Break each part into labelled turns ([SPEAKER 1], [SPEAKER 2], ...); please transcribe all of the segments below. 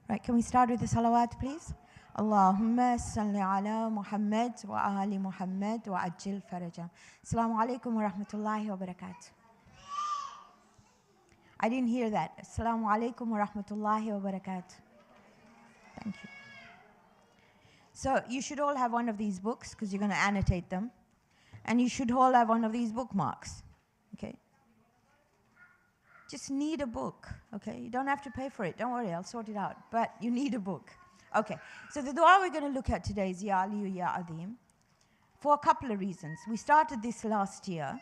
[SPEAKER 1] Right, can we start with the salawat, please? Allahumma salli ala Muhammad wa ali Muhammad wa ajil farajam. Assalamu alaikum wa rahmatullahi wa barakatuh. I didn't hear that. Assalamu alaikum wa rahmatullahi wa barakatuh. Thank you. So you should all have one of these books because you're going to annotate them. And you should all have one of these bookmarks. Okay? Just need a book, okay? You don't have to pay for it. Don't worry, I'll sort it out. But you need a book. Okay, so the dua we're going to look at today is Ya Aliyy, Ya Azheem, for a couple of reasons. We started this last year,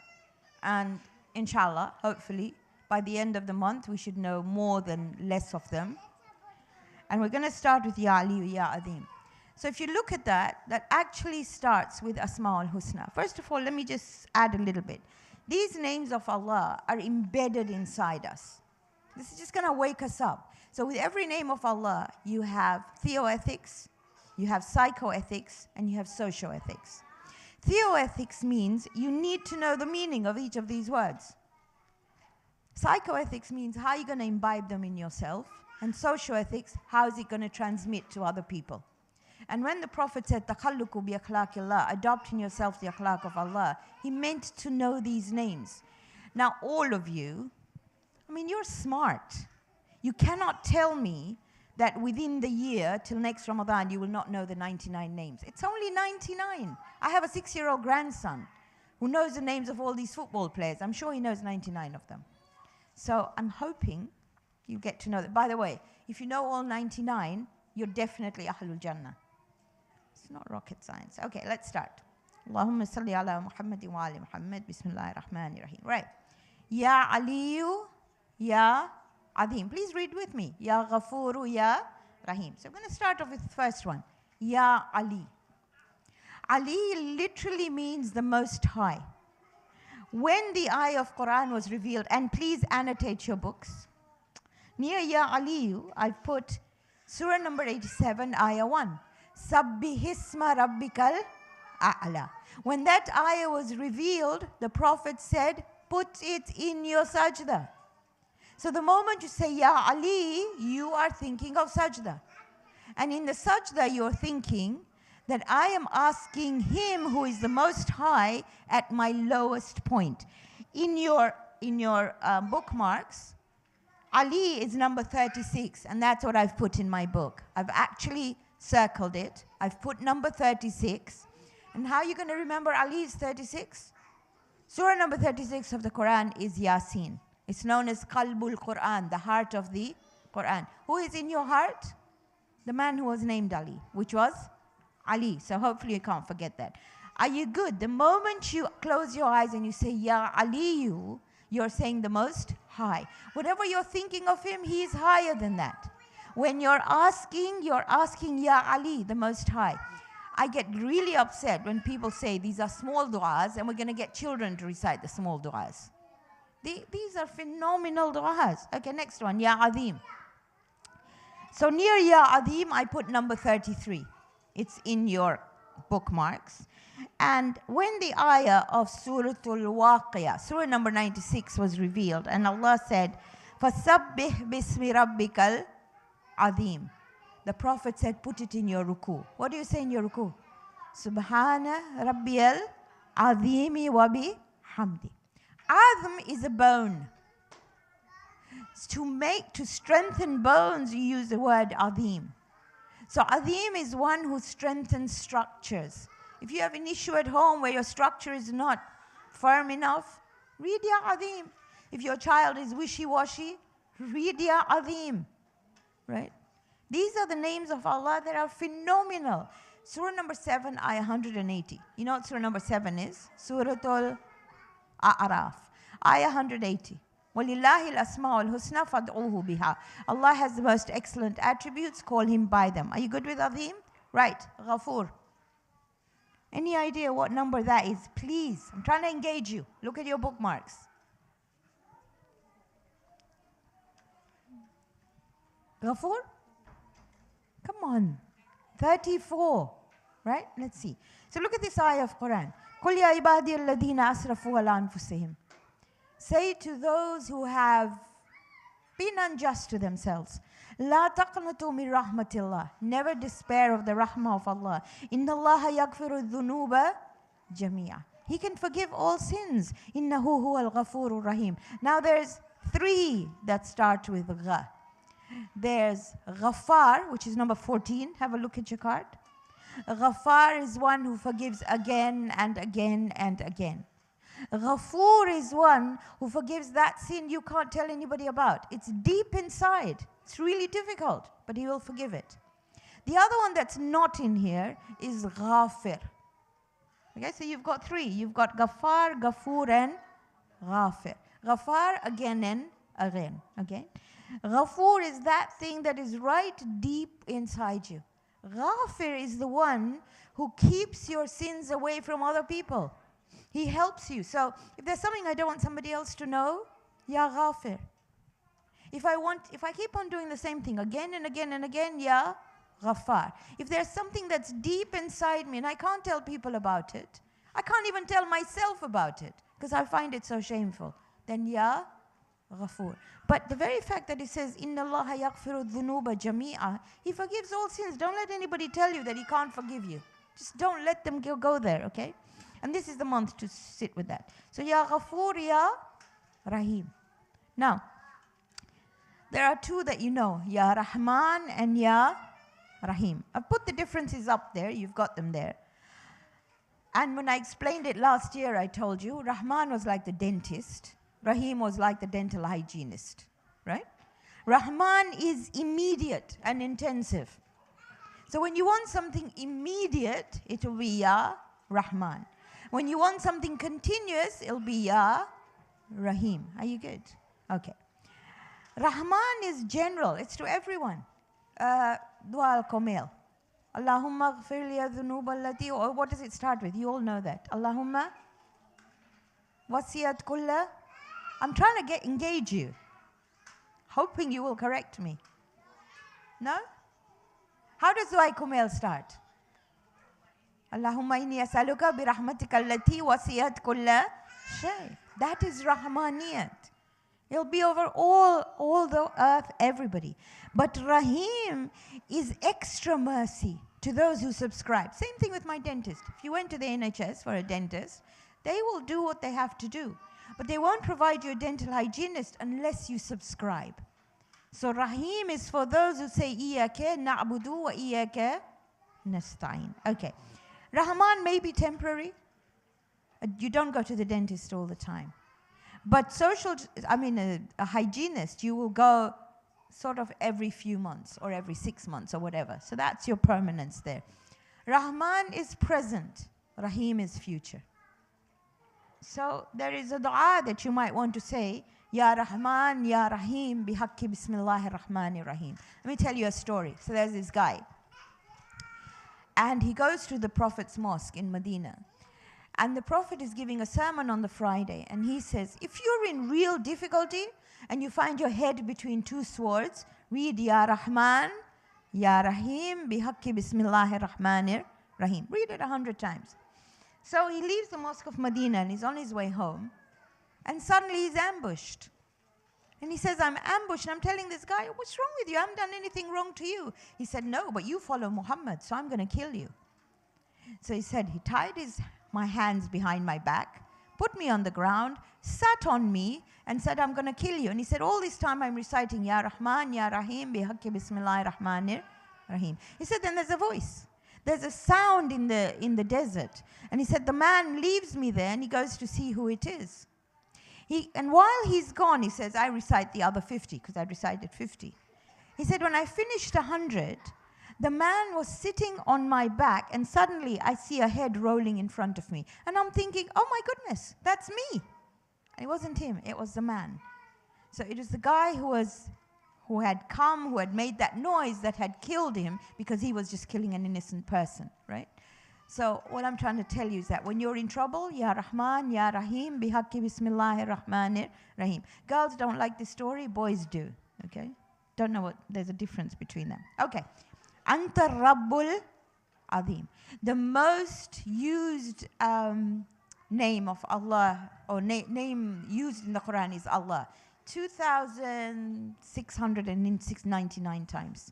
[SPEAKER 1] and inshallah, hopefully, by the end of the month, we should know more than less of them. And we're going to start with Ya Aliyy, Ya Azheem. So if you look at that, that actually starts with Asma al-Husna. First of all, let me just add a little bit. These names of Allah are embedded inside us. This is just going to wake us up. So with every name of Allah, you have theoethics, you have psychoethics, and you have socioethics. Theoethics means you need to know the meaning of each of these words. Psychoethics means how you're going to imbibe them in yourself. And socioethics, how is it going to transmit to other people? And when the Prophet said, "Takhalluqu bi akhlaqillah," adopt in yourself the akhlaq of Allah, he meant to know these names. Now, all of you, I mean, you're smart. You cannot tell me that within the year, till next Ramadan, you will not know the 99 names. It's only 99. I have a 6-year-old grandson who knows the names of all these football players. I'm sure he knows 99 of them. So I'm hoping you get to know that. By the way, if you know all 99, you're definitely Ahlul Jannah. It's not rocket science. Okay, let's start. Allahumma salli ala Muhammadin wa ali Muhammad. Bismillahir Rahmanir Rahim. Right. Ya Aliyy, Ya Azheem. Please read with me. Ya Ghafuru, Ya Raheem. So I'm going to start off with the first one. Ya Aliyy. Ali literally means the Most High. When the ayah of Quran was revealed, and please annotate your books, near Ya Aliyy, I've put Surah number 87, ayah 1. Sabbihisma rabbikal a'la. When that ayah was revealed, the Prophet said, put it in your sajda. So the moment you say Ya Aliyy, you are thinking of sajda. And in the sajda, you're thinking that I am asking him who is the Most High at my lowest point. In your bookmarks, Ali is number 36, and that's what I've put in my book. I've actually circled it. I've put number 36. And how are you going to remember Ali is 36? Surah number 36 of the Quran is Yasin. It's known as Qalbul Quran, the heart of the Quran. Who is in your heart? The man who was named Ali, which was Ali. So hopefully you can't forget that. Are you good? The moment you close your eyes and you say Ya Aliyy, you're saying the Most High. Whatever you're thinking of him, he is higher than that. When you're asking Ya Aliyy, the Most High. I get really upset when people say these are small du'as and we're going to get children to recite the small du'as. These are phenomenal du'as. Okay, next one, Ya Azheem. So near Ya Azheem, I put number 33. It's in your bookmarks. And when the ayah of Suratul Waqiyah, Surah number 96 was revealed, and Allah said, فَسَبِّحْ بِاسْمِ رَبِّكَ الْعَظِيمِ. The Prophet said, put it in your ruku. What do you say in your ruku? Subhana Rabbiyal Azimi Wabi Hamdi. Azm is a bone. To strengthen bones, you use the word Azim. So Azim is one who strengthens structures. If you have an issue at home where your structure is not firm enough, read Ya Azheem. If your child is wishy-washy, read Ya Azheem. Right? These are the names of Allah that are phenomenal. Surah number 7, ayah 180. You know what surah number 7 is? Suratul A'raf, ayah 180. وَلِلَّهِ الْأَسْمَاءُ الْحُسْنَى فَادْعُوهُ بِهَا. Allah has the most excellent attributes, call him by them. Are you good with Azheem? Right, Ghafur. Any idea what number that is? Please, I'm trying to engage you. Look at your bookmarks. Ghafur? Come on. 34. Right? Let's see. So look at this ayah of Quran. قُلْ يَا عِبَادِيَ الَّذِينَ أَسْرَفُوا عَلَىٰ أَنفُسِهِمْ. Say to those who have been unjust to themselves, La taqnatu min rahmatillah. Never despair of the rahmah of Allah. Inna Allah yaghfiru dhunuba jami'a. He can forgive all sins. Innahu huwal ghafurur rahim. Now there's 3 that start with gha. There's Ghaffar, which is number 14. Have a look at your card. Ghaffar is one who forgives again and again and again. Ghafoor is one who forgives that sin you can't tell anybody about. It's deep inside. It's really difficult, but he will forgive it. The other one that's not in here is Ghafir. Okay, so you've got 3. You've got Ghaffar, Ghafoor, and Ghafir. Ghaffar again and again. Okay? Ghafoor is that thing that is right deep inside you. Ghafir is the one who keeps your sins away from other people. He helps you. So if there's something I don't want somebody else to know, Ya Ghafir. If I keep on doing the same thing again and again and again, Ya Ghaffar. If there's something that's deep inside me and I can't tell people about it, I can't even tell myself about it because I find it so shameful, then Ya Ghafoor. But the very fact that it says, Inna Allah yaghfiru dhunuba jami'a, He forgives all sins. Don't let anybody tell you that He can't forgive you. Just don't let them go there, okay? And this is the month to sit with that. So, Ya Ghafoor, Ya Raheem. Now, there are 2 that you know, Ya Rahman and Ya Raheem. I've put the differences up there. You've got them there. And when I explained it last year, I told you, Rahman was like the dentist. Raheem was like the dental hygienist, right? Rahman is immediate and intensive. So when you want something immediate, it will be Ya Rahman. When you want something continuous, it'll be Ya Raheem. Are you good? Okay. Rahman is general. It's to everyone. Dua al-Komel. Allahumma ghfir li dhunuba allati, or what does it start with? You all know that. Allahumma wasiyat kulla. I'm trying to engage you, hoping you will correct me. No? How does Dua al-Komel start? Allahumma inni as'aluka bi rahmatika allati wasiyat kulla shay. That is Rahmaniyat. It'll be over all the earth, everybody. But Raheem is extra mercy to those who subscribe. Same thing with my dentist. If you went to the NHS for a dentist, they will do what they have to do. But they won't provide you a dental hygienist unless you subscribe. So Raheem is for those who say, Iyake na'budu wa iyake nasta'in. Okay. Rahman may be temporary. You don't go to the dentist all the time. But a hygienist, you will go sort of every few months or every 6 months or whatever. So that's your permanence there. Rahman is present. Raheem is future. So there is a dua that you might want to say, Ya Rahman, Ya Raheem, bihaqqi bismillahir rahmanir rahim. Let me tell you a story. So there's this guy. And he goes to the Prophet's mosque in Medina. And the Prophet is giving a sermon on the Friday. And he says, if you're in real difficulty and you find your head between 2 swords, read Ya Rahman, Ya Raheem, bihaqqi bismillahir rahmanir rahim. Read it 100 times. So he leaves the mosque of Medina and he's on his way home. And suddenly he's ambushed. And he says, I'm ambushed. And I'm telling this guy, what's wrong with you? I haven't done anything wrong to you. He said, no, but you follow Muhammad, so I'm going to kill you. So he said, he tied my hands behind my back, put me on the ground, sat on me, and said, I'm going to kill you. And he said, all this time I'm reciting, Ya Rahman, Ya Raheem, bihaqqi bismillahir rahmanir rahim. He said, then there's a voice. There's a sound in the desert. And he said, the man leaves me there and he goes to see who it is. And while he's gone, he says, I recite the other 50, because I'd recited 50. He said, when I finished 100, the man was sitting on my back and suddenly I see a head rolling in front of me. And I'm thinking, oh my goodness, that's me. And it wasn't him, it was the man. So it was the guy who had come, who had made that noise that had killed him because he was just killing an innocent person, right? So what I'm trying to tell you is that when you're in trouble, Ya Rahman, Ya Raheem, bihaqqi bismillahir rahmanir rahim. Girls don't like this story, boys do, okay? Don't know there's a difference between them. Okay. Anta Rabbul Azheem. The most used name of Allah, or name used in the Quran is Allah. 2,699 times.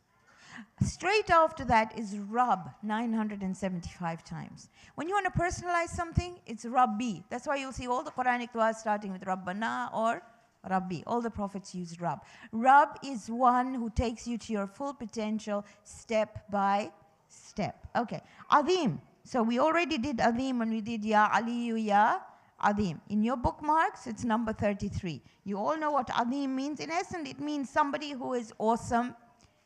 [SPEAKER 1] Straight after that is Rabb, 975 times. When you want to personalize something, it's Rabbi. That's why you'll see all the Quranic du'as starting with Rabbana or Rabbi. All the prophets use Rabb. Rabb is one who takes you to your full potential step by step. Okay, Azheem. So we already did Azheem when we did Ya Aliyy, Ya Azheem. In your bookmarks, it's number 33. You all know what Azheem means. In essence, it means somebody who is awesome,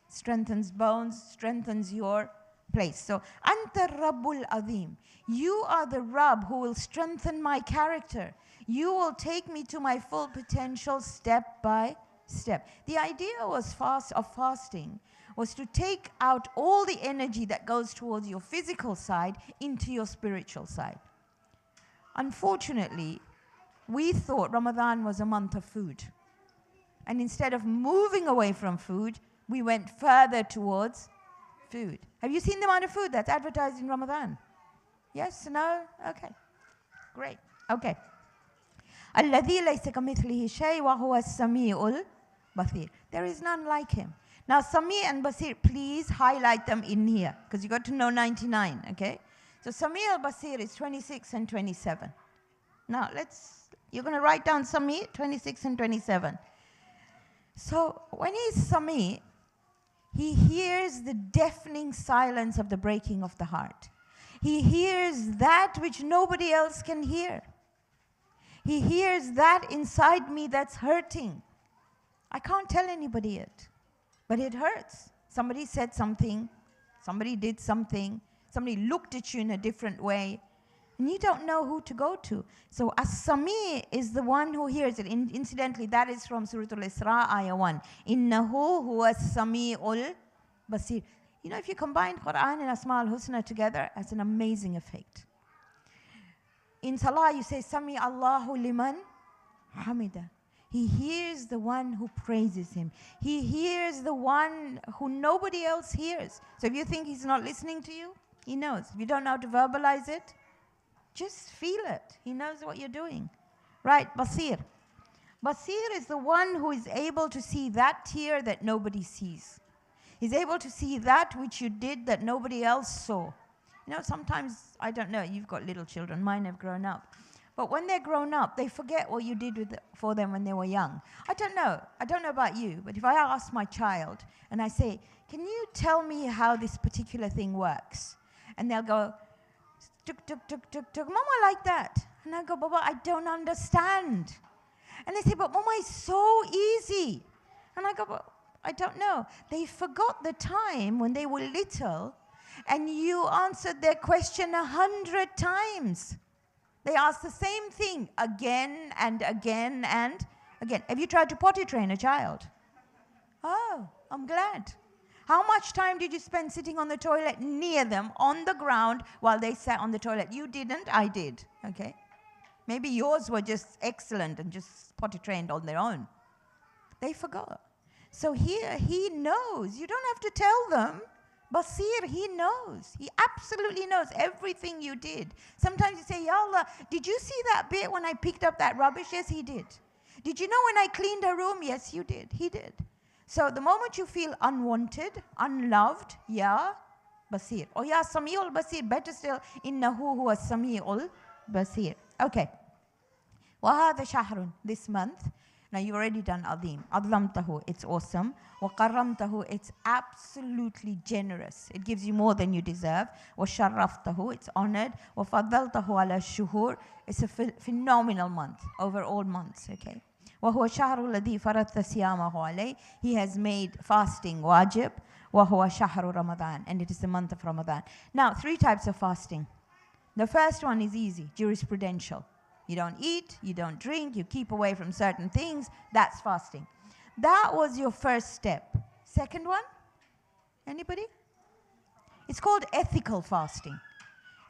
[SPEAKER 1] strengthens bones, strengthens your place. So, Anta Rabbul Azheem. You are the Rabb who will strengthen my character. You will take me to my full potential step by step. The idea was fasting was to take out all the energy that goes towards your physical side into your spiritual side. Unfortunately, we thought Ramadan was a month of food. And instead of moving away from food, we went further towards food. Have you seen the amount of food that's advertised in Ramadan? Yes? No? Okay. Great. Okay. الَّذِي لَيْسَ كَمِثْلِهِ شَيْءٌ وَهُوَ السَّمِيعُ الْبَصِيرُ. There is none like him. Now, Sami and Basir, please highlight them in here, because you got to know 99, okay? So, Sami al-Basir is 26 and 27. Now, you're going to write down Sami, 26 and 27. So, when he's Sami, he hears the deafening silence of the breaking of the heart. He hears that which nobody else can hear. He hears that inside me that's hurting. I can't tell anybody it, but it hurts. Somebody said something, somebody did something, somebody looked at you in a different way, and you don't know who to go to. So As-Sami is the one who hears it. Incidentally, that is from Surah Al-Isra, Ayah 1. Innahu huwa as-Sami'ul Basir. You know, if you combine Quran and Asma al-Husna together, it has an amazing effect. In Salah, you say, Sami Allahu liman hamida. He hears the one who praises him. He hears the one who nobody else hears. So if you think he's not listening to you, he knows. If you don't know how to verbalize it, just feel it. He knows what you're doing. Right, Basir. Basir is the one who is able to see that tear that nobody sees. He's able to see that which you did that nobody else saw. You know, sometimes, I don't know, you've got little children, mine have grown up. But when they're grown up, they forget what you did for them when they were young. I don't know about you, but if I ask my child and I say, can you tell me how this particular thing works? And they'll go, tuk, tuk, tuk, tuk, tuk, Mama, like that. And I go, Baba, I don't understand. And they say, but Mama, it's so easy. And I go, but I don't know. They forgot the time when they were little and you answered their question 100 times. They ask the same thing again and again and again. Have you tried to potty train a child? Oh, I'm glad. How much time did you spend sitting on the toilet near them on the ground while they sat on the toilet? You didn't, I did, okay? Maybe yours were just excellent and just potty trained on their own. They forgot. So here, he knows. You don't have to tell them. Basir, he knows. He absolutely knows everything you did. Sometimes you say, Ya Allah, did you see that bit when I picked up that rubbish? Yes, he did. Did you know when I cleaned her room? Yes, you did. He did. So the moment you feel unwanted, unloved, Ya Basir. Or Ya Sami'ul Basir, better still, Innahu huwa Sami'ul Basir. Okay. وَهَذَا شَهْرٌ, this month. Now you've already done Azheem. Adlamtahu, it's awesome. وَقَرَّمْتَهُ, it's absolutely generous. It gives you more than you deserve. وَشَرَّفْتَهُ, it's honored. وَفَضَّلْتَهُ عَلَى الشُّهُورِ, it's a phenomenal month over all months, okay? وَهُوَ شَهْرُ الَّذِي فَرَضْتَ صِيَامَهُ عَلَيْهِ, he has made fasting wajib. وَهُوَ شَهْرُ Ramadan, and it is the month of Ramadan. Now, 3 types of fasting. The first one is easy, jurisprudential. You don't eat, you don't drink, you keep away from certain things. That's fasting. That was your first step. Second one? Anybody? It's called ethical fasting.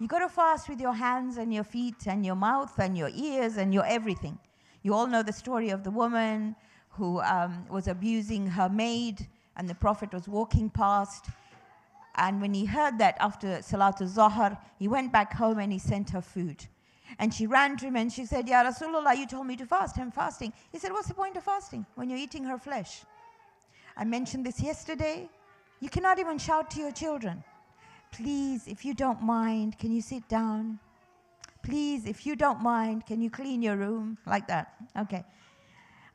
[SPEAKER 1] You got to fast with your hands and your feet and your mouth and your ears and your everything. You all know the story of the woman who was abusing her maid, and the Prophet was walking past. And when he heard that after Salatul Zohar, he went back home and he sent her food. And she ran to him and she said, Ya Rasulullah, you told me to fast. I'm fasting. He said, what's the point of fasting when you're eating her flesh? I mentioned this yesterday. You cannot even shout to your children. Please, if you don't mind, can you sit down? Please, if you don't mind, can you clean your room? Like that. Okay.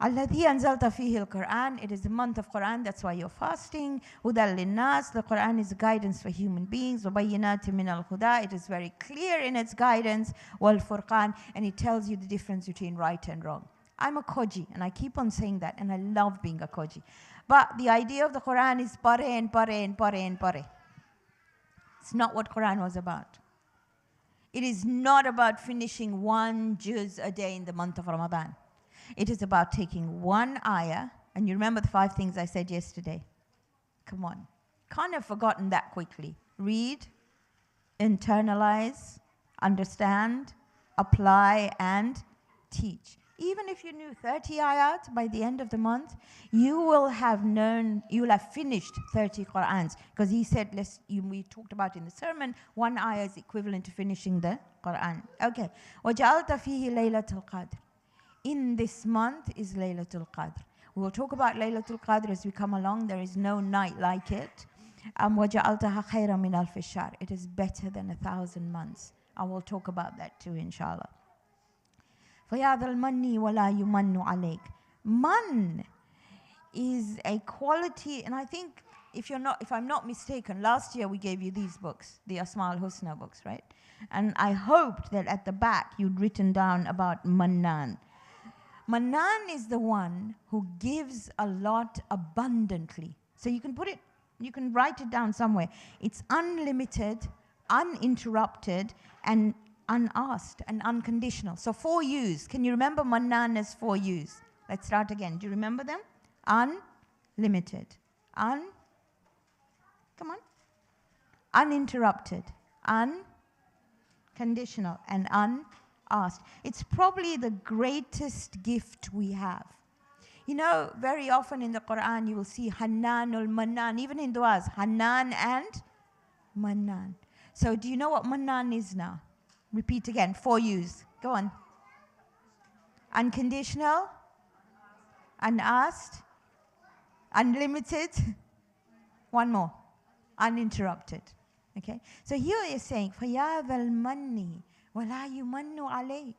[SPEAKER 1] الذي أنزلت فيه القرآن. It is the month of Quran, that's why you're fasting. هدى للناس. The Quran is guidance for human beings. وبينات من الهدى. It is very clear in its guidance. والفرقان. And it tells you the difference between right and wrong. I'm a koji, and I keep on saying that, and I love being a koji. But the idea of the Quran is pare and pare and pare and pare. It's not what Quran was about. It is not about finishing one juz a day in the month of Ramadan. It is about taking one ayah, and you remember the 5 things I said yesterday. Come on. Can't have forgotten that quickly. Read, internalize, understand, apply, and teach. Even if you knew 30 ayat by the end of the month, you will have finished 30 Qur'ans. Because he said, we talked about in the sermon, 1 ayah is equivalent to finishing the Qur'an. Okay. وَجَعَلْتَ فِيهِ لَيْلَةَ الْقَدْرِ. In this month is Laylatul Qadr. We will talk about Laylatul Qadr as we come along. There is no night like it. وَجَعَلْتَهَا خَيْرًا مِنَ أَلْفِ الشَّهْرِ. It is better than 1,000 months. I will talk about that too, inshallah. فَيَا ذَا الْمَنِّ وَلَا يُمَنُّ عَلَيْكَ. Man is a quality, and I think if I'm not mistaken, last year we gave you these books, the Asma al-Husna books, right? And I hoped that at the back you'd written down about Mannan. Mannan is the one who gives a lot abundantly. So you can write it down somewhere. It's unlimited, uninterrupted, and unasked and unconditional. So 4 U's. Can you remember Mannan as 4 U's? Let's start again. Do you remember them? Unlimited. Come on. Uninterrupted. Unconditional. And unasked. It's probably the greatest gift we have. You know, very often in the Quran you will see Hananul Mannan, even in du'as, Hanan and Mannan. So do you know what Mannan is now? Repeat again, 4 U's. Go on. Unconditional, unasked, unlimited, one more, uninterrupted. Okay? So here is saying, فَيَا ذَا الْمَنِّ وَلَا يُمَنُّ عَلَيْكَ.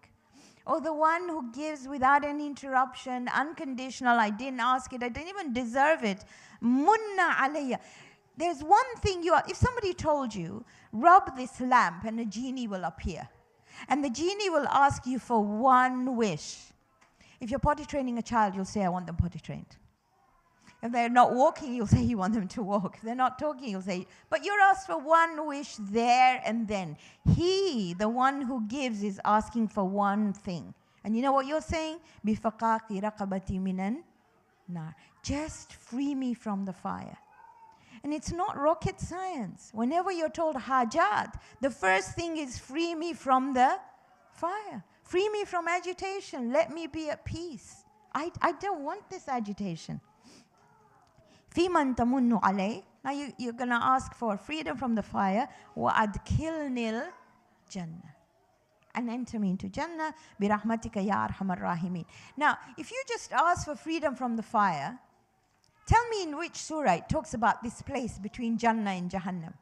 [SPEAKER 1] Oh, the one who gives without any interruption, unconditional, I didn't ask it, I didn't even deserve it. Munna alayya. There's one thing if somebody told you, rub this lamp and a genie will appear. And the genie will ask you for one wish. If you're potty training a child, you'll say, I want them potty trained. If they're not walking, you'll say you want them to walk. If they're not talking, you'll say, but you're asked for one wish there and then. He, the one who gives, is asking for one thing. And you know what you're saying? بِفَقَاقِ رَقَبَةِ مِنَ النَّارِ. Just free me from the fire. And it's not rocket science. Whenever you're told hajat, the first thing is free me from the fire. Free me from agitation. Let me be at peace. I don't want this agitation. فِيمَنْ تَمُنُّ عَلَيْهِ. Now you're going to ask for freedom from the fire. وَأَدْخِلْنِ الْجَنَّةِ. And enter me into Jannah. بِرَحْمَتِكَ يَا أَرْحَمَ الرَّاحِمِينَ. Now, if you just ask for freedom from the fire, tell me in which surah it talks about this place between Jannah and Jahannam.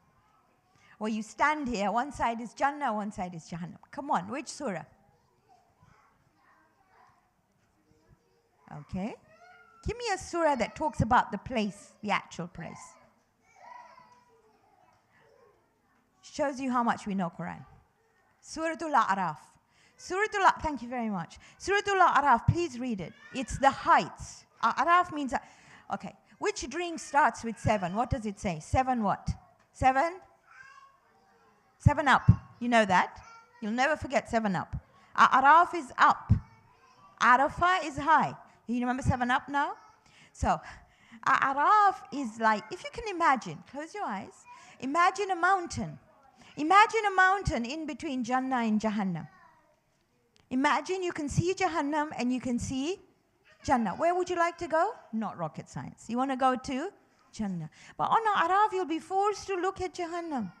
[SPEAKER 1] Where you stand here, one side is Jannah, one side is Jahannam. Come on, which surah? Okay. Give me a surah that talks about the place, the actual place. Shows you how much we know Quran. Suratul A'raf. Thank you very much. Suratul A'raf, please read it. It's the heights. A'raf means, okay. Which drink starts with 7? What does it say? 7 what? 7? 7 up. You know that. You'll never forget 7 up. A'raf is up. Arafah is high. You remember 7 up now? So, A'raf is like, if you can imagine, close your eyes, imagine a mountain. Imagine a mountain in between Jannah and Jahannam. Imagine you can see Jahannam and you can see Jannah. Where would you like to go? Not rocket science. You want to go to Jannah. But on A'raf, you'll be forced to look at Jahannam.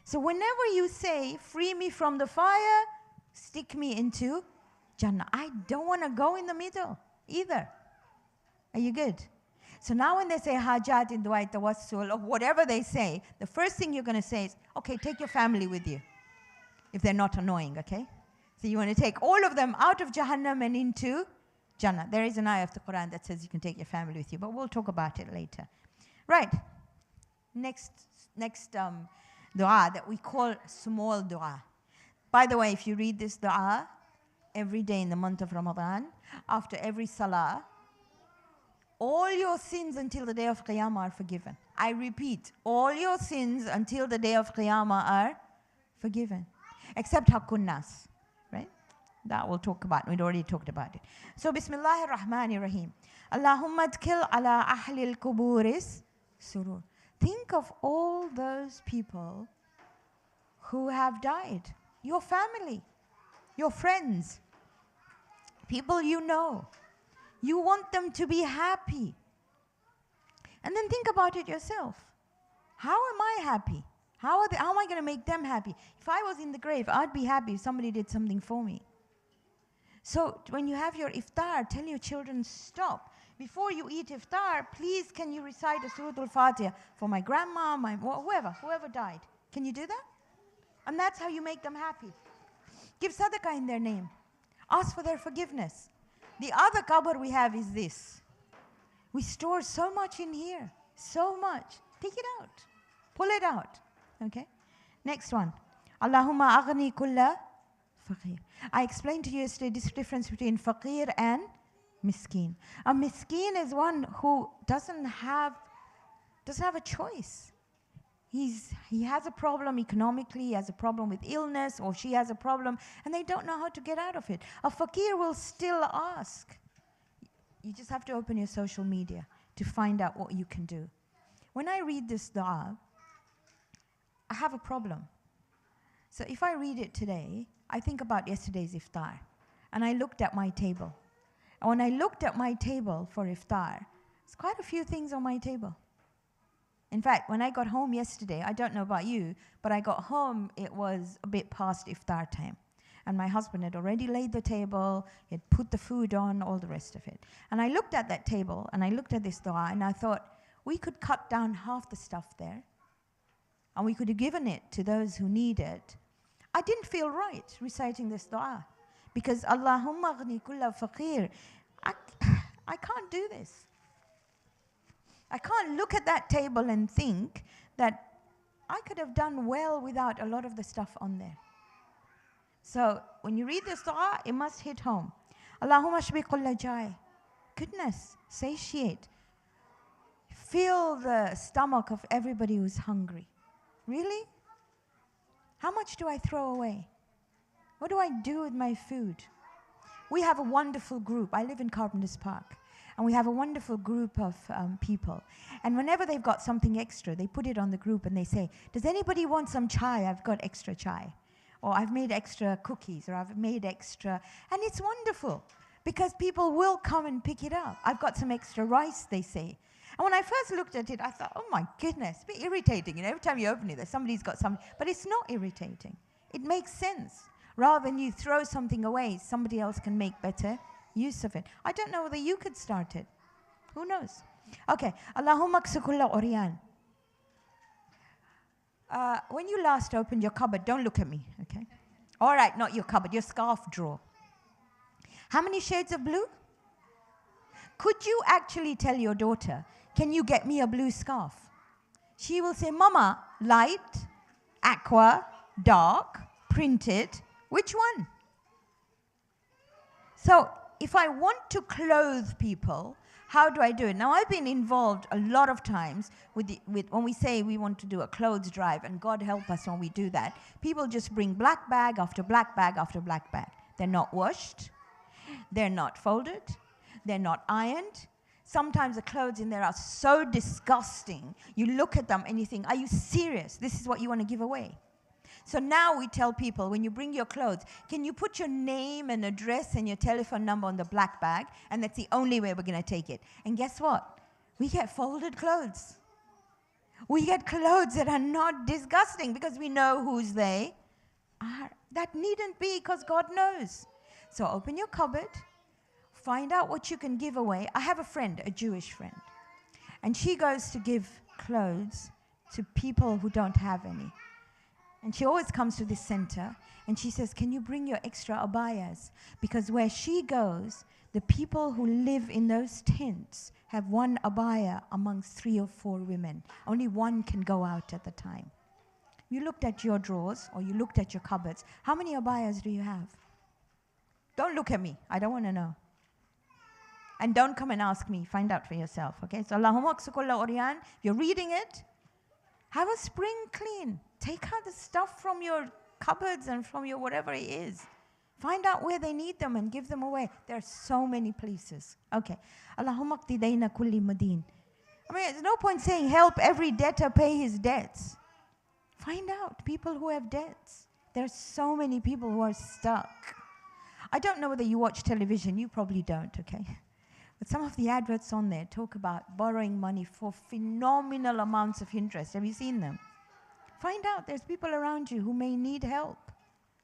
[SPEAKER 1] So whenever you say, free me from the fire, stick me into Jannah. I don't want to go in the middle either. Are you good? So now when they say hajat in dua tawassul or whatever they say, the first thing you're going to say is, okay, take your family with you. If they're not annoying, okay? So you want to take all of them out of Jahannam and into Jannah. There is an ayah of the Quran that says you can take your family with you, but we'll talk about it later. Right. Next dua that we call small dua. By the way, if you read this dua every day in the month of Ramadan, after every salah, all your sins until the day of Qiyamah are forgiven. I repeat, all your sins until the day of Qiyamah are forgiven. Except Haqqun Nas, right? That we'll talk about. We'd already talked about it. So, Bismillahir Rahmanir Rahim. Allahumma adkhil ala ahlil kuburis surur. Think of all those people who have died. Your family, your friends, people you know. You want them to be happy. And then think about it yourself. How am I happy? How am I going to make them happy? If I was in the grave, I'd be happy if somebody did something for me. So when you have your iftar, tell your children, stop. Before you eat iftar, please can you recite a Surah Al-Fatiha for my grandma, whoever died. Can you do that? And that's how you make them happy. Give sadaqah in their name. Ask for their forgiveness. The other cupboard we have is this. We store so much in here. So much. Take it out. Pull it out. Okay? Next one. Allahumma aghni kulla faqir. I explained to you yesterday this difference between faqir and miskin. A miskin is one who doesn't have a choice. He has a problem economically, he has a problem with illness, or she has a problem, and they don't know how to get out of it. A fakir will still ask. You just have to open your social media to find out what you can do. When I read this dua, I have a problem. So if I read it today, I think about yesterday's iftar, and I looked at my table. And when I looked at my table for iftar, there's quite a few things on my table. In fact, when I got home yesterday, I don't know about you, but I got home, it was a bit past iftar time. And my husband had already laid the table, he had put the food on, all the rest of it. And I looked at that table, and I looked at this dua, and I thought, we could cut down half the stuff there, and we could have given it to those who need it. I didn't feel right reciting this dua, because Allahumma aghni kulla faqir. I can't do this. I can't look at that table and think that I could have done well without a lot of the stuff on there. So when you read this dua, it must hit home. Allahumma shbi kulla jai. Goodness, satiate. Fill the stomach of everybody who's hungry. Really? How much do I throw away? What do I do with my food? We have a wonderful group. I live in Carpenter's Park. And we have a wonderful group of people. And whenever they've got something extra, they put it on the group and they say, does anybody want some chai? I've got extra chai. Or I've made extra cookies, or I've made extra. And it's wonderful, because people will come and pick it up. I've got some extra rice, they say. And when I first looked at it, I thought, oh my goodness, it's a bit irritating. You know, every time you open it, somebody's got something. But it's not irritating. It makes sense. Rather than you throw something away, somebody else can make better use of it. I don't know whether you could start it. Who knows? Okay. Allahumma ksukulla oriyan. When you last opened your cupboard, don't look at me, okay? All right, not your cupboard, your scarf drawer. How many shades of blue? Could you actually tell your daughter, can you get me a blue scarf? She will say, Mama, light, aqua, dark, printed. Which one? So if I want to clothe people, how do I do it? Now, I've been involved a lot of times with when we say we want to do a clothes drive, and God help us when we do that. People just bring black bag after black bag after black bag. They're not washed. They're not folded. They're not ironed. Sometimes the clothes in there are so disgusting. You look at them and you think, are you serious? This is what you want to give away? So now we tell people, when you bring your clothes, can you put your name and address and your telephone number on the black bag? And that's the only way we're going to take it. And guess what? We get folded clothes. We get clothes that are not disgusting, because we know whose they are. That needn't be, because God knows. So open your cupboard, find out what you can give away. I have a friend, a Jewish friend, and she goes to give clothes to people who don't have any. And she always comes to this center, and she says, can you bring your extra abayas? Because where she goes, the people who live in those tents have one abaya amongst 3 or 4 women. Only one can go out at the time. You looked at your drawers, or you looked at your cupboards. How many abayas do you have? Don't look at me. I don't want to know. And don't come and ask me. Find out for yourself, okay? So, Allahumma aksukulla uryan. You're reading it. Have a spring clean. Take out the stuff from your cupboards and from your whatever it is. Find out where they need them and give them away. There are so many places. Okay. Allahumma qdi dayna kulli madin. I mean, there's no point saying help every debtor pay his debts. Find out people who have debts. There are so many people who are stuck. I don't know whether you watch television. You probably don't, okay? But some of the adverts on there talk about borrowing money for phenomenal amounts of interest. Have you seen them? Find out there's people around you who may need help.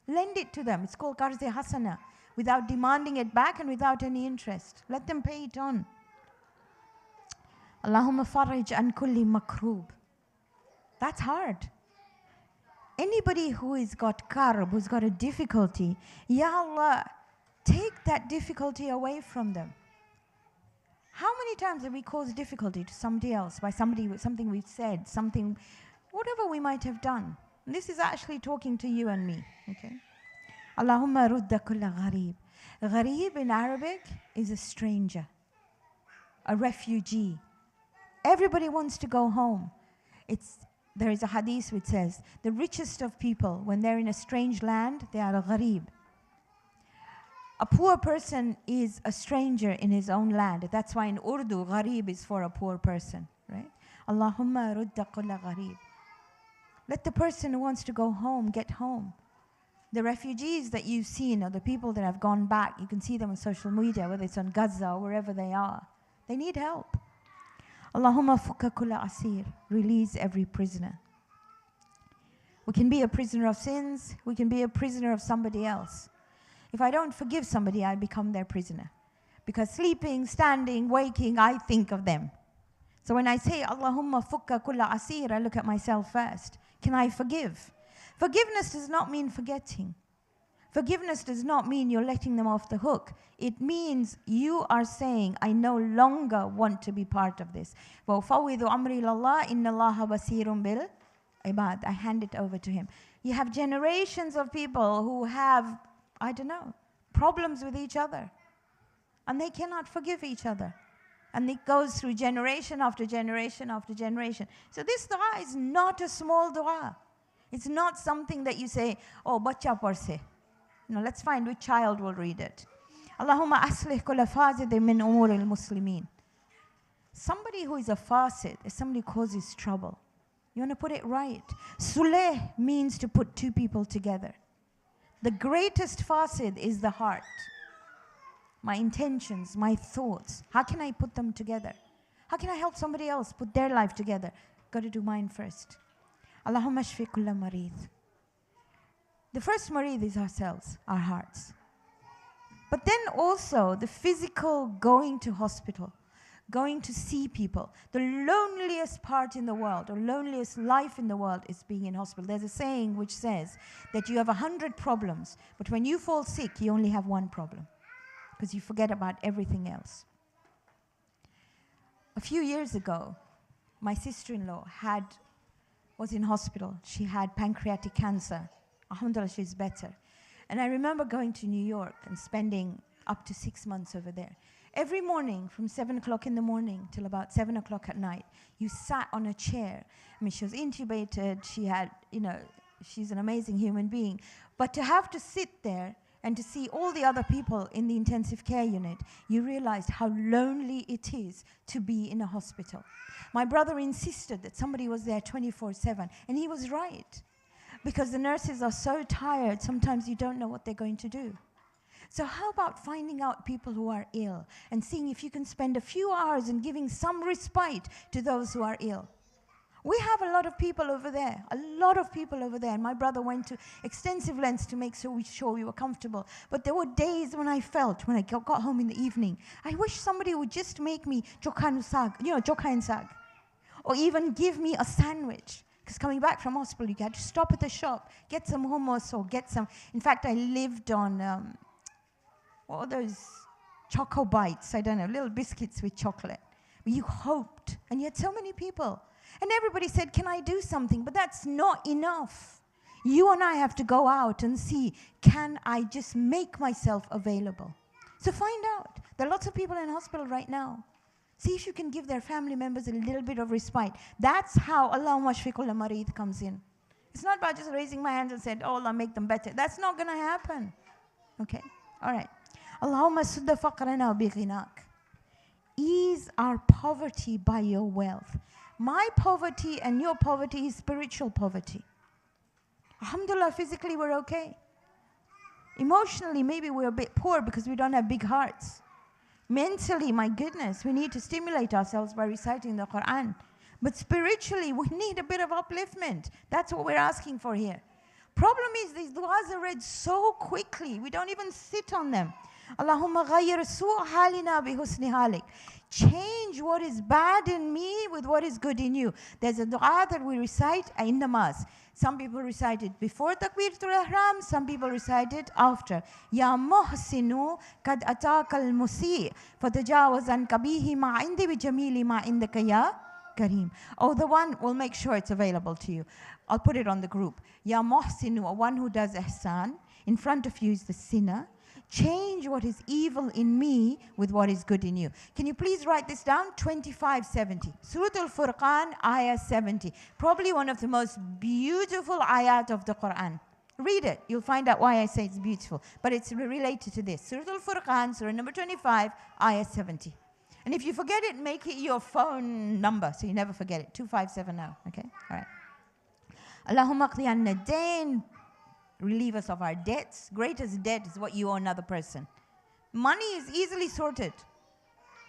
[SPEAKER 1] Lend it to them. It's called qarz-e hasana, without demanding it back and without any interest. Let them pay it on. Allahumma farij an kulli makroob. That's hard. Anybody who has got karb, who's got a difficulty, Ya Allah, take that difficulty away from them. How many times have we caused difficulty to somebody else by something we've said, something, whatever we might have done? And this is actually talking to you and me, okay? Allahumma rudda kulla ghareeb. Ghareeb in Arabic is a stranger, a refugee. Everybody wants to go home. There is a hadith which says, the richest of people, when they're in a strange land, they are a ghareeb. A poor person is a stranger in his own land. That's why in Urdu, ghareeb is for a poor person, right? Allahumma rudda kulla ghareeb. Let the person who wants to go home get home. The refugees that you've seen, or the people that have gone back, you can see them on social media, whether it's on Gaza or wherever they are. They need help. Allahumma fukka kulla asir. Release every prisoner. We can be a prisoner of sins. We can be a prisoner of somebody else. If I don't forgive somebody, I become their prisoner. Because sleeping, standing, waking, I think of them. So when I say, Allahumma fukka kulla asir, I look at myself first. Can I forgive? Forgiveness does not mean forgetting. Forgiveness does not mean you're letting them off the hook. It means you are saying, I no longer want to be part of this. وَأُفَوِّضُ أَمْرِي لَلَّهِ إِنَّ اللَّهَ بَصِيرٌ بِالْعِبَادِ. I hand it over to him. You have generations of people who have, I don't know, problems with each other. And they cannot forgive each other. And it goes through generation after generation after generation. So this dua is not a small dua. It's not something that you say, oh, bacha parse. No, let's find which child will read it. Allahumma aslih kulla fasidin min umur al-muslimin. Somebody who is a fasid is somebody who causes trouble. You want to put it right. Suleh means to put two people together. The greatest fasid is the heart. My intentions, my thoughts. How can I put them together? How can I help somebody else put their life together? Got to do mine first. Allahumma shfi kulla marid. The first marid is ourselves, our hearts. But then also the physical going to hospital, going to see people. The loneliest part in the world, or loneliest life in the world, is being in hospital. There's a saying which says that you have 100 problems, but when you fall sick, you only have one problem, because you forget about everything else. A few years ago, my sister-in-law was in hospital. She had pancreatic cancer. Alhamdulillah, she's better. And I remember going to New York and spending up to 6 months over there. Every morning from 7 o'clock in the morning till about 7 o'clock at night, you sat on a chair. I mean, she was intubated. She had, she's an amazing human being. But to have to sit there and to see all the other people in the intensive care unit, you realized how lonely it is to be in a hospital. My brother insisted that somebody was there 24/7, and he was right. Because the nurses are so tired, sometimes you don't know what they're going to do. So how about finding out people who are ill and seeing if you can spend a few hours and giving some respite to those who are ill? We have a lot of people over there, and my brother went to extensive lengths to make sure we were comfortable. But there were days when I felt, when I got home in the evening, I wish somebody would just make me chokha and sag, or even give me a sandwich. Because coming back from hospital, you had to stop at the shop, get some hummus or get some. In fact, I lived on, what are those choco bites? I don't know, little biscuits with chocolate. You hoped, and you had so many people. And everybody said, can I do something? But that's not enough. You and I have to go out and see, can I just make myself available? So find out. There are lots of people in hospital right now. See if you can give their family members a little bit of respite. That's how Allahumma shfiqul marid comes in. It's not about just raising my hands and saying, oh Allah, make them better. That's not going to happen. Okay? All right. Allahumma sudda faqrana bi ghinak. Ease our poverty by your wealth. My poverty and your poverty is spiritual poverty. Alhamdulillah, physically we're okay. Emotionally, maybe we're a bit poor because we don't have big hearts. Mentally, my goodness, we need to stimulate ourselves by reciting the Quran. But spiritually, we need a bit of upliftment. That's what we're asking for here. Problem is, these du'as are read so quickly, we don't even sit on them. Allahumma ghayyir su' halina bi husni halik. Change what is bad in me with what is good in you. There's a dua that we recite in namaz. Some people recite it before takbiratul ihram, some people recite it after. Ya muhsinu kad ataka al-musi' fatajawaz an kabihi ma indi bi jamili ma indaka ya kareem. Oh, the one, we'll make sure it's available to you. I'll put it on the group. Ya muhsinu, one who does ihsan. In front of you is the sinner. Change what is evil in me with what is good in you. Can you please write this down? 2570. Surah Al-Furqan, ayah 70. Probably one of the most beautiful ayat of the Quran. Read it. You'll find out why I say it's beautiful. But it's related to this. Surah Al-Furqan, surah number 25, ayah 70. And if you forget it, make it your phone number so you never forget it. 2570. Okay? All right. Allahumma qdi anna dain. Relieve us of our debts. Greatest debt is what you owe another person. Money is easily sorted.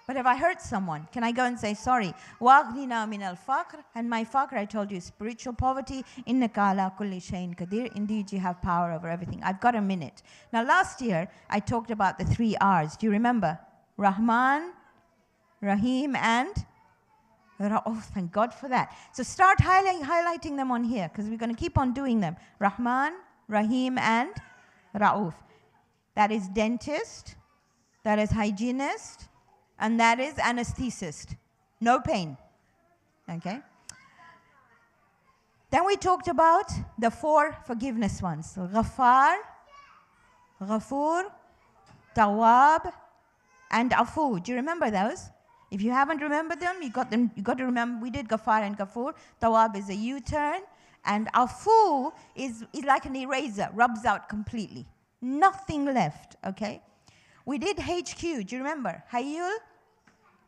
[SPEAKER 1] But if I hurt someone, can I go and say, sorry, وَأَغْنِنَا مِنَ الْفَقْرِ. And my faqr, I told you, spiritual poverty. إِنَّكَ عَلَىٰ كُلِّ شَيْءٍ قَدِيرٍ. Indeed, you have power over everything. I've got a minute. Now, last year, I talked about the 3 R's. Do you remember? Rahman, Raheem, and oh, thank God for that. So start highlighting them on here, because we're going to keep on doing them. Rahman, Raheem, and Rauf. That is dentist, that is hygienist, and that is anesthetist. No pain. Okay? Then we talked about the 4 forgiveness ones. Ghaffar, Ghafoor, Tawwab, and Afu. Do you remember those? If you haven't remembered them, you got to remember, we did Ghaffar and Ghafoor. Tawwab is a U-turn. And Afu is like an eraser, rubs out completely. Nothing left, okay? We did HQ, do you remember? Hayyul,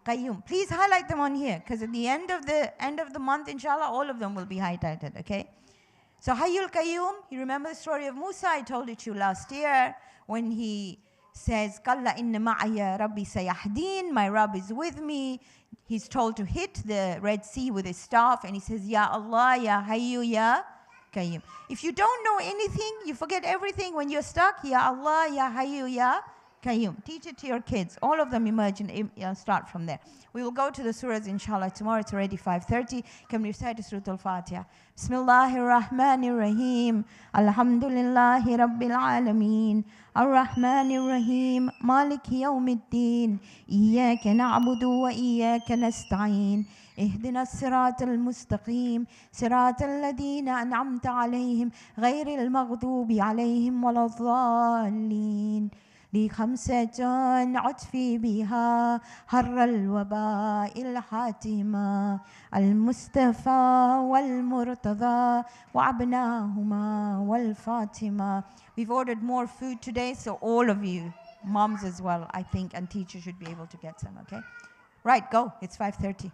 [SPEAKER 1] Qayyum. Please highlight them on here, because at the end of the month, inshallah, all of them will be highlighted, okay? So Hayyul Qayyum, you remember the story of Musa? I told it to you last year, when he says, Kalla inna ma'aya rabbi sayahdeen, my Rabb is with me. He's told to hit the Red Sea with his staff, and he says, Ya Allah, Ya Hayyu, Ya Qayyum. If you don't know anything, you forget everything when you're stuck, Ya Allah, Ya Hayyu, Ya Qayyum. Teach it to your kids. All of them emerge and start from there. We will go to the surahs, inshallah, tomorrow. It's already 5:30. Can we recite Surah Al-Fatiha? Bismillahir Rahmanir Rahim. Alhamdulillahi Rabbil Alameen. Ar-Rahmanir Rahim. Maliki Yawmiddin. Iyyaka na'budu wa iyyaka nasta'een. اهدنا الصراط المستقيم صراط الذين أنعمت عليهم غير المغضوب عليهم ولا الضالين لخمسة عطفي بها هر الوباء الحاتمة المصطفى والمرتضى وعبناهما والفاطمة. We've ordered more food today, so all of you, moms as well, I think, and teachers should be able to get some, okay? Right, go. It's 5:30.